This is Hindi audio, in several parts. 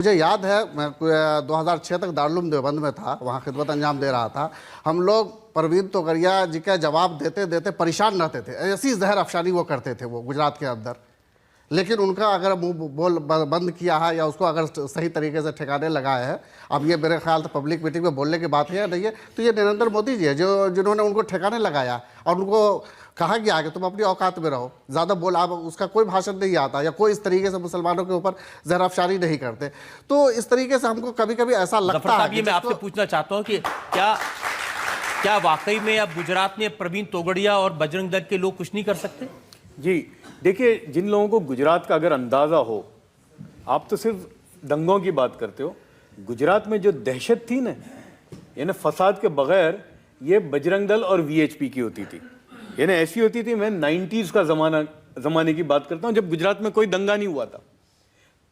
मुझे याद है मैं 2006 तक दारुल देवबंद में था, वहाँ खिदमत अंजाम दे रहा था। हम लोग परवीन तोगड़िया जी का जवाब देते देते परेशान रहते थे, ऐसी जहर अफशानी वो करते थे वो गुजरात के अंदर। लेकिन उनका अगर मुंह बोल बंद किया है या उसको अगर सही तरीके से ठिकाने लगाए हैं, अब ये मेरे ख्याल से पब्लिक मीटिंग में बोलने की बात है या नहीं है, तो ये नरेंद्र मोदी जी है जिन्होंने उनको ठिकाने लगाया और उनको कहा गया कि तुम अपनी औकात में रहो, ज़्यादा बोल, आप उसका कोई भाषण नहीं आता या कोई इस तरीके से मुसलमानों के ऊपर जहर अफशानी नहीं करते। तो इस तरीके से हमको कभी कभी ऐसा लगता है। ये मैं आपसे पूछना चाहता हूँ कि क्या वाकई में अब गुजरात में प्रवीण तोगड़िया और बजरंग दल के लोग कुछ नहीं कर सकते? जी देखिए, जिन लोगों को गुजरात का अगर अंदाजा हो, आप तो सिर्फ दंगों की बात करते हो, गुजरात में जो दहशत थी ना, यानी फसाद के बगैर ये बजरंग दल और वीएचपी की होती थी, यानी ऐसी होती थी। मैं 90s का जमाने की बात करता हूं, जब गुजरात में कोई दंगा नहीं हुआ था।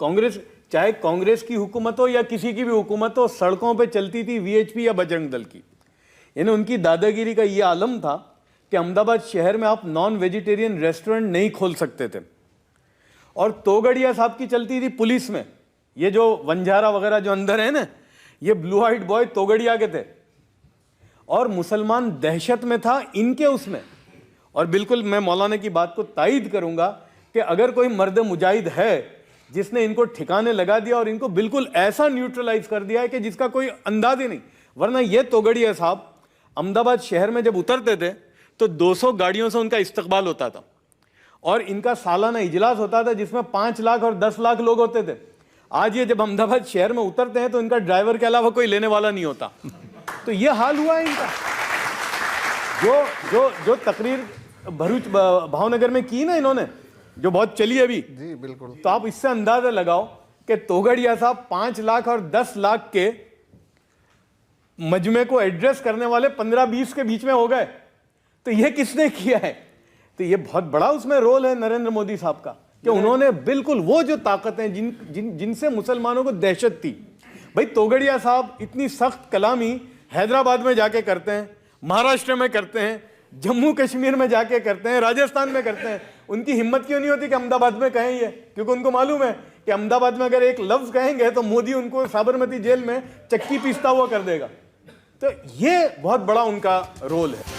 कांग्रेस, चाहे कांग्रेस की हुकूमत हो या किसी की भी हुकूमत हो, सड़कों पे चलती थी वीएचपी या बजरंग दल की। यानी उनकी दादागिरी का ये आलम था कि अहमदाबाद शहर में आप नॉन वेजिटेरियन रेस्टोरेंट नहीं खोल सकते थे। और तोगड़िया साहब की चलती थी पुलिस में। ये जो वंजारा वगैरह जो अंदर है ना, ये ब्लू आइट बॉय तोगड़िया के थे और मुसलमान दहशत में था इनके उसमें। और बिल्कुल मैं मौलाना की बात को तायद करूंगा कि अगर कोई मर्द मुजाहिद है जिसने इनको ठिकाने लगा दिया और इनको बिल्कुल ऐसा न्यूट्रलाइज कर दिया है कि जिसका कोई अंदाज ही नहीं। वरना ये तोगड़िया साहब अहमदाबाद शहर में जब उतरते थे तो 200 गाड़ियों से उनका इस्तकबाल होता था और इनका सालाना इजलास होता था जिसमें 5 लाख और 10 लाख लोग होते थे। आज ये जब अहमदाबाद शहर में उतरते हैं तो इनका ड्राइवर के अलावा कोई लेने वाला नहीं होता। तो ये हाल हुआ है इनका। जो तकरीर भरूच भावनगर में की ना इन्होंने, जो बहुत चली अभी, जी बिल्कुल, तो आप इससे अंदाजा लगाओ कि तोगड़िया साहब 5 लाख और 10 लाख के मजमे को एड्रेस करने वाले 15-20 के बीच में हो गए। तो ये किसने किया है? तो ये बहुत बड़ा उसमें रोल है नरेंद्र मोदी साहब का कि उन्होंने बिल्कुल वो जो ताकतें जिनसे मुसलमानों को दहशत थी। भाई तोगड़िया साहब इतनी सख्त कलामी हैदराबाद में जाके करते हैं, महाराष्ट्र में करते हैं, जम्मू कश्मीर में जाके करते हैं, राजस्थान में करते हैं। उनकी हिम्मत क्यों नहीं होती कि अहमदाबाद में कहें ये? क्योंकि उनको मालूम है कि अहमदाबाद में अगर एक लफ्ज कहेंगे तो मोदी उनको साबरमती जेल में चक्की पीसता हुआ कर देगा। तो ये बहुत बड़ा उनका रोल है।